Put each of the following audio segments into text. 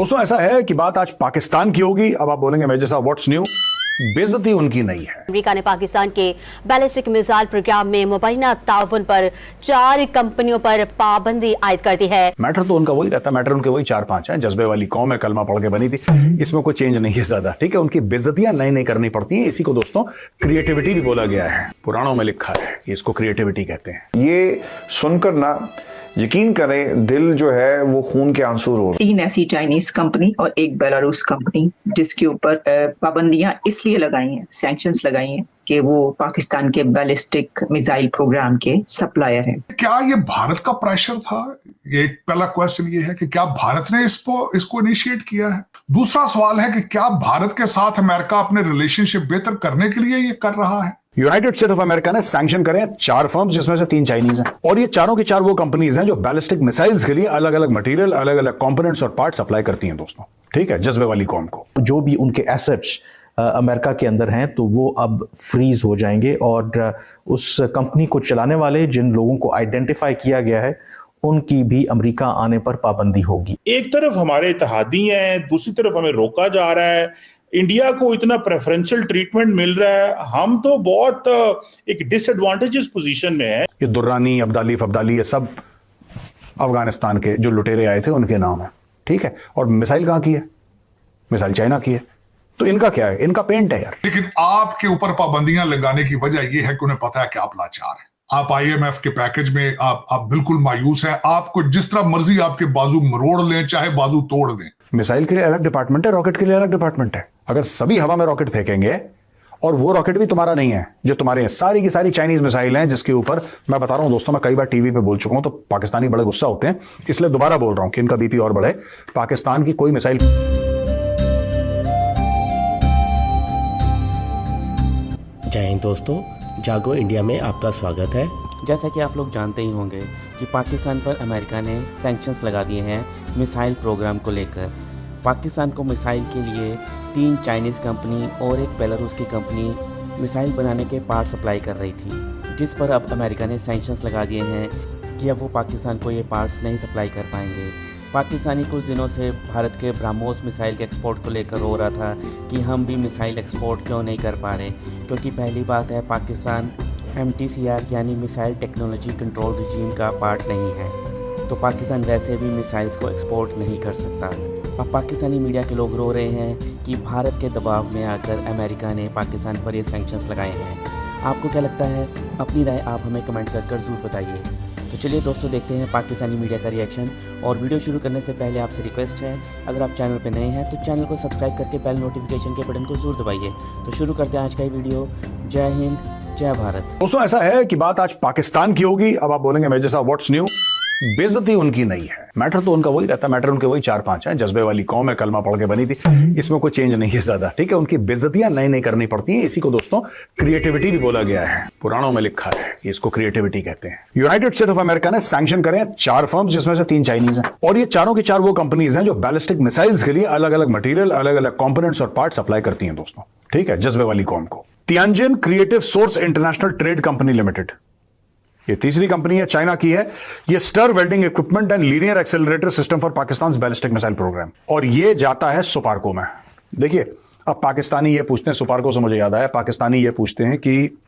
दोस्तों ऐसा है कि बात आज पाकिस्तान की होगी। अब आप बोलेंगे मेजर साहब व्हाट्स न्यू? बेइज्जती उनकी नहीं है। अमेरिका ने पाकिस्तान के बैलिस्टिक मिसाइल प्रोग्राम में मुबैना ताउन पर 4 कंपनियों पर पाबंदी आयद कर दी है। मैटर तो उनका वही रहता है, मैटर उनके वही 4-5 हैं। जज्बे वाली कौम है, कलमा पढ़ के बनी थी, इसमें कोई चेंज नहीं है ज्यादा। ठीक है, उनकी बेइज्जतियां नई नई करनी पड़ती हैं। इसी को दोस्तों क्रिएटिविटी भी बोला गया है, पुराणों में लिखा है, इसको क्रिएटिविटी कहते हैं। ये सुनकर ना यकीन करें, दिल जो है वो खून के आंसू रो रहे। 3 ऐसी चाइनीज कंपनी और एक बेलारूस कंपनी जिसके ऊपर पाबंदियां इसलिए लगाई हैं, सैंक्शंस लगाई हैं कि वो पाकिस्तान के बैलिस्टिक मिसाइल प्रोग्राम के सप्लायर हैं। क्या ये भारत का प्रेशर था? ये पहला क्वेश्चन ये है कि क्या भारत ने इसको इनिशिएट किया है। दूसरा सवाल है कि क्या भारत के साथ अमेरिका अपने रिलेशनशिप बेहतर करने के लिए ये कर रहा है। यूनाइटेड स्टेट ऑफ अमेरिका ने सैंक्शन करे 4 फर्म्स, जिसमें से 3 चाइनीज हैं, और ये चारों की 4 वो कंपनीज हैं जो बैलिस्टिक मिसाइल्स के लिए अलग अलग मटेरियल, अलग अलग कंपोनेंट्स और पार्ट सप्लाई करती हैं दोस्तों। ठीक है, जज्बे वाली कौम को जो भी उनके एसेट्स अमेरिका के अंदर हैं तो वो अब फ्रीज हो जाएंगे, और उस कंपनी को चलाने वाले जिन लोगों को आइडेंटिफाई किया गया है उनकी भी अमेरिका आने पर पाबंदी होगी। एक तरफ हमारे इत्तेहादी हैं, दूसरी तरफ हमें रोका जा रहा है, इंडिया को इतना प्रेफरेंशियल ट्रीटमेंट मिल रहा है, हम तो बहुत एक डिसएडवांटेजेस पोजीशन में है। ये दुर्रानी, अब्दाली, फब्दाली, ये सब अफगानिस्तान के जो लुटेरे आए थे उनके नाम है। ठीक है, और मिसाइल कहां की है? मिसाइल चाइना की है। तो इनका क्या है? इनका पेंट है यार। लेकिन आपके ऊपर पाबंदियां लगाने की वजह यह है कि उन्हें पता है कि आप लाचार हैं। आप IMF के पैकेज में आप बिल्कुल मायूस हैं। आपको जिस तरह मर्जी आपके बाजू मरोड़ लें, चाहे बाजू तोड़ दें। मिसाइल के लिए अलग डिपार्टमेंट है, रॉकेट के लिए अलग डिपार्टमेंट है। अगर सभी हवा में रॉकेट फेंकेंगे और वो रॉकेट भी तुम्हारा नहीं है, जो तुम्हारे सारी की सारी चाइनीज मिसाइल हैं, जिसके ऊपर मैं बता रहा हूं दोस्तों, मैं कई बार टीवी पे बोल चुका हूं, तो पाकिस्तानी बड़े गुस्सा होते हैं, इसलिए दोबारा बोल रहा हूं कि इनका बीपी और बढ़े। पाकिस्तान की कोई मिसाइल जय हिंद दोस्तों, जागो इंडिया में आपका स्वागत है। जैसा कि आप लोग जानते ही होंगे कि पाकिस्तान पर अमेरिका ने सैंक्शंस लगा दिए हैं मिसाइल प्रोग्राम को लेकर। पाकिस्तान को मिसाइल के लिए 3 चाइनीज़ कंपनी और एक बेलारूस की कंपनी मिसाइल बनाने के पार्ट सप्लाई कर रही थी, जिस पर अब अमेरिका ने सैंक्शंस लगा दिए हैं कि अब वो पाकिस्तान को ये पार्ट्स नहीं सप्लाई कर पाएंगे। पाकिस्तानी कुछ दिनों से भारत के ब्रह्मोस मिसाइल के एक्सपोर्ट को लेकर रो रहा था कि हम भी मिसाइल एक्सपोर्ट क्यों नहीं कर पा रहे, क्योंकि पहली बात है पाकिस्तान MTCR यानी मिसाइल टेक्नोलॉजी कंट्रोल रिजीम का पार्ट नहीं है, तो पाकिस्तान वैसे भी मिसाइल्स को एक्सपोर्ट नहीं कर सकता। अब पाकिस्तानी मीडिया के लोग रो रहे हैं कि भारत के दबाव में आकर अमेरिका ने पाकिस्तान पर ये सैंक्शंस लगाए हैं। आपको क्या लगता है? अपनी राय आप हमें कमेंट कर ज़रूर बताइए। तो चलिए दोस्तों, देखते हैं पाकिस्तानी मीडिया का रिएक्शन। और वीडियो शुरू करने से पहले आपसे रिक्वेस्ट है, अगर आप चैनल पर नए हैं तो चैनल को सब्सक्राइब करके बेल नोटिफिकेशन के बटन को जरूर दबाइए। तो शुरू करते हैं आज का ये वीडियो। जय हिंद, जय भारत। दोस्तों ऐसा है कि बात आज पाकिस्तान की होगी। अब आप बोलेंगे मेजर साहब व्हाट्स न्यू? बेइज्जती उनकी नहीं है, मैटर तो उनका वही रहता है, मैटर उनके वही 4-5 हैं। जज्बे वाली कौम है, कलमा पढ़ के बनी थी, इसमें कोई चेंज नहीं है ज्यादा। ठीक है, उनकी बेइज्जतियां नई नई करनी पड़ती हैं। इसी को दोस्तों क्रिएटिविटी भी बोला गया है, पुराणों में लिखा है, इसको क्रिएटिविटी कहते हैं। यूनाइटेड स्टेट ऑफ अमेरिका ने सैंक्शन करे 4 फर्म्स, जिसमें से 3 चाइनीज हैं, और ये चारों की 4 वो कंपनीज हैं जो बैलिस्टिक मिसाइल्स के लिए अलग अलग मटेरियल, अलग अलग कंपोनेंट्स और पार्ट सप्लाई करती हैं दोस्तों। ठीक है, जज्बे वाली कौम को। Tianjin creative source international trade company limited, ये तीसरी कंपनी है, चाइना की है। ये stir welding equipment and linear accelerator system for Pakistan ballistic missile program, और ये जाता है सुपार्को में। देखिए, अब पाकिस्तानी ये पूछते हैं, सुपार्को से मुझे याद आया, पाकिस्तानी ये पूछते हैं कि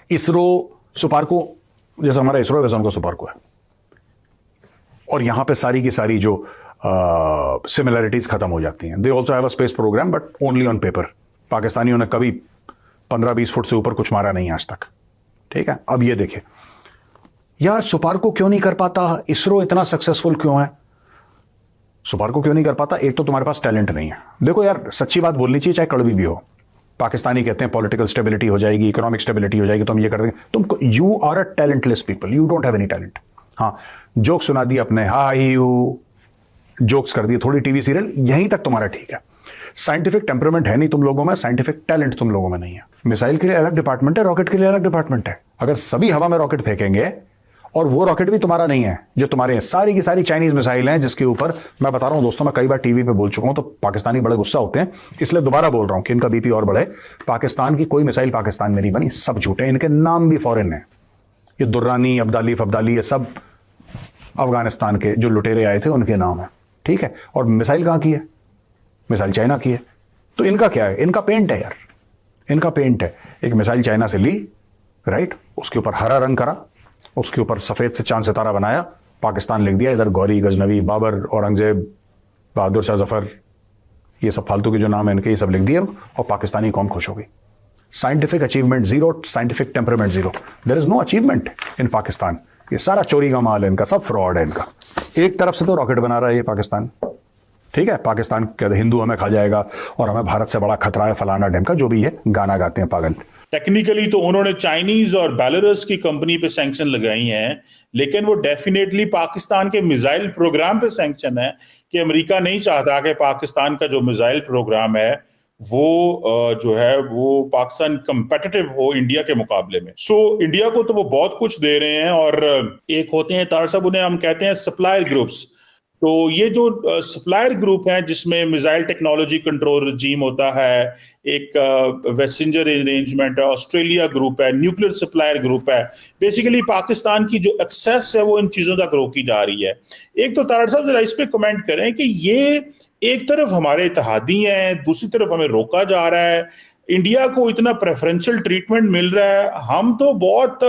इसरो सुपार्को, जैसे हमारा इसरो है वैसे उनका सुपार्को है, और यहां पे सारी की सारी जो सिमिलरिटीज खत्म हो जाती हैं। They also have a space program but only on paper. पाकिस्तानियों ने कभी 15-20 फुट से ऊपर कुछ मारा नहीं आज तक। ठीक है, अब ये देखिए यार, सुपार्को क्यों नहीं कर पाता? इसरो इतना सक्सेसफुल क्यों है? सुपार्को क्यों नहीं कर पाता? एक तो तुम्हारे पास टैलेंट नहीं है। देखो यार, सच्ची बात बोलनी चाहिए, चाहे कड़वी भी हो। पाकिस्तानी कहते हैं पॉलिटिकल स्टेबिलिटी हो जाएगी, इकोनॉमिक स्टेबिलिटी हो जाएगी, तो हम ये कर देंगे। तुमको, you are a talentless people, you don't have any talent. हाँ, जोक्स सुना दिए अपने, जोक्स कर दिए, थोड़ी टीवी सीरियल, यहीं तक तुम्हारा ठीक है। साइंटिफिक टेम्परामेंट है नहीं तुम लोगों में, साइंटिफिक टैलेंट तुम लोगों में नहीं है। मिसाइल के लिए अलग डिपार्टमेंट है, रॉकेट के लिए अलग डिपार्टमेंट है। अगर सभी हवा में रॉकेट फेंकेंगे और वो रॉकेट भी तुम्हारा नहीं है, जो तुम्हारे सारी की सारी चाइनीज मिसाइल हैं, जिसके ऊपर मैं बता रहा हूं दोस्तों, मैं कई बार टीवी पे बोल चुका हूं, तो पाकिस्तानी बड़े गुस्सा होते हैं, इसलिए दोबारा बोल रहा हूं कि इनका बीपी और बढ़े। पाकिस्तान की कोई मिसाइल पाकिस्तान में नहीं बनी, सब झूठे, इनके नाम भी फॉरेन है। ये दुर्रानी, अब्दाली, फब्दाली, ये सब अफगानिस्तान के जो लुटेरे आए थे उनके नाम है। ठीक है, और मिसाइल कहाँ की है? मिसाइल चाइना की है। तो इनका क्या है? इनका पेंट है यार, इनका पेंट है। एक मिसाइल चाइना से ली, राइट, उसके ऊपर हरा रंग करा, उसके ऊपर सफेद से चांद सितारा बनाया, पाकिस्तान लिख दिया, इधर गौरी, गजनवी, बाबर, औरंगजेब, बहादुर शाह जफर, ये सब फालतू के जो नाम है इनके, ये सब लिख दिए और पाकिस्तानी कौम खुश हो गई। Scientific achievement zero, scientific temperament zero. There is no achievement in Pakistan. ये सारा चोरी का माल है इनका, सब फ्रॉड है इनका। एक तरफ से तो रॉकेट बना रहा है ये पाकिस्तान, ठीक है, पाकिस्तान कहते हिंदू हमें खा जाएगा और हमें भारत से बड़ा खतरा है, फलाना ढिमका, जो भी है, गाना गाते हैं पागल। टेक्निकली तो उन्होंने चाइनीज और बेलारूस की कंपनी पे सैंक्शन लगाई हैं, लेकिन वो डेफिनेटली पाकिस्तान के मिसाइल प्रोग्राम पे सैंक्शन है कि अमेरिका नहीं चाहता कि पाकिस्तान का जो मिसाइल प्रोग्राम है वो जो है वो पाकिस्तान कंपेटिटिव हो इंडिया के मुकाबले में। सो इंडिया को तो वो बहुत कुछ दे रहे हैं, और एक होते हैं तार साहब, उन्हें हम कहते हैं सप्लायर ग्रुप्स। तो ये जो सप्लायर ग्रुप है जिसमें मिसाइल टेक्नोलॉजी कंट्रोल रजीम होता है, एक वेसेंजर अरेंजमेंट है, ऑस्ट्रेलिया ग्रुप है, न्यूक्लियर सप्लायर ग्रुप है, बेसिकली पाकिस्तान की जो एक्सेस है वो इन चीजों तक रोकी जा रही है। एक तो तारड़ साहब जरा इस पे कमेंट करें कि ये एक तरफ हमारे इत्तेहादी हैं, दूसरी तरफ हमें रोका जा रहा है, इंडिया को इतना प्रेफरेंशियल ट्रीटमेंट मिल रहा है, हम तो बहुत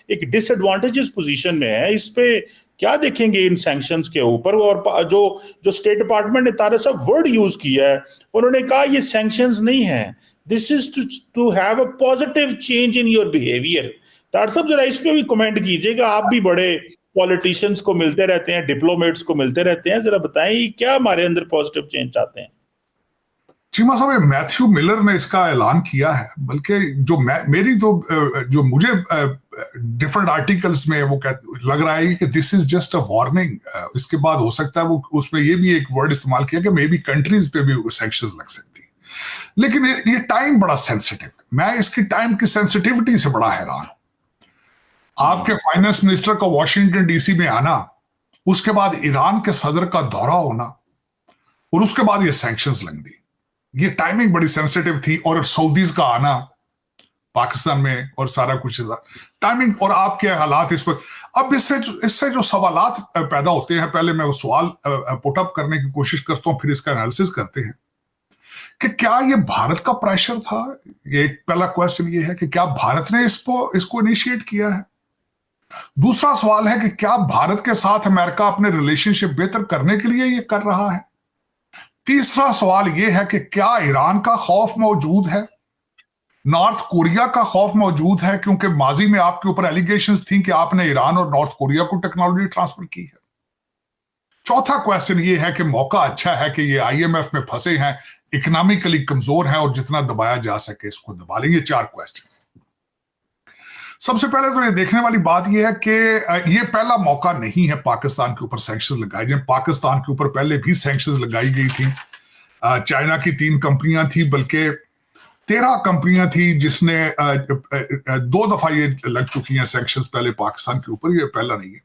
एक डिसएडवांटेजेस पोजीशन में है। इस पे क्या देखेंगे इन सैंक्शंस के ऊपर? और जो स्टेट डिपार्टमेंट ने तारड़ साहब वर्ड यूज किया है, उन्होंने कहा ये सैंक्शंस नहीं है, this is to have a positive change in your behaviour. Tarar साहब जरा इस पे भी कमेंट कीजिएगा, आप भी बड़े पॉलिटिशियंस को मिलते रहते हैं, डिप्लोमेट्स को मिलते रहते हैं, जरा बताएं क्या हमारे अंदर पॉजिटिव चेंज चाहते हैं? चीमा साहब, मैथ्यू मिलर ने इसका ऐलान किया है, बल्कि जो मुझे डिफरेंट आर्टिकल्स में वो लग रहा है कि this is just a warning. इसके बाद हो सकता है वो उसमें ये भी एक वर्ड इस्तेमाल किया कि मे बी कंट्रीज पे भी सैंक्शंस लग सकती है, लेकिन ये टाइम बड़ा सेंसिटिव, मैं इसकी टाइम की सेंसिटिविटी से बड़ा हैरान हूं। आपके फाइनेंस मिनिस्टर का वॉशिंगटन डीसी में आना, उसके बाद ईरान के सदर का दौरा होना, और उसके बाद ये सैंक्शंस लग दी, ये टाइमिंग बड़ी सेंसिटिव थी। और सऊदीज का आना पाकिस्तान में और सारा कुछ टाइमिंग और आपके हालात इस पर। अब इससे जो सवालात पैदा होते हैं, पहले मैं वो सवाल पुटअप करने की कोशिश करता हूं, फिर इसका एनालिसिस करते हैं कि क्या ये भारत का प्रेशर था। ये पहला क्वेश्चन ये है कि क्या भारत ने इसको इनिशिएट किया है। दूसरा सवाल है कि क्या भारत के साथ अमेरिका अपने रिलेशनशिप बेहतर करने के लिए ये कर रहा है। तीसरा सवाल यह है कि क्या ईरान का खौफ मौजूद है, नॉर्थ कोरिया का खौफ मौजूद है, क्योंकि माजी में आपके ऊपर एलिगेशंस थी कि आपने ईरान और नॉर्थ कोरिया को टेक्नोलॉजी ट्रांसफर की है। चौथा क्वेश्चन यह है कि मौका अच्छा है कि ये आईएमएफ में फंसे हैं, इकोनॉमिकली कमजोर हैं और जितना दबाया जा सके इसको दबा लेंगे। 4 क्वेश्चन। सबसे पहले तो ये देखने वाली बात यह है कि ये पहला मौका नहीं है पाकिस्तान के ऊपर सैंक्शंस लगाए जाए। पाकिस्तान के ऊपर पहले भी सैंक्शंस लगाई गई थी, चाइना की 3 कंपनियां थी, बल्कि 13 कंपनियां थी जिसने 2 दफा ये लग चुकी हैं सैंक्शंस पहले पाकिस्तान के ऊपर, ये पहला नहीं है।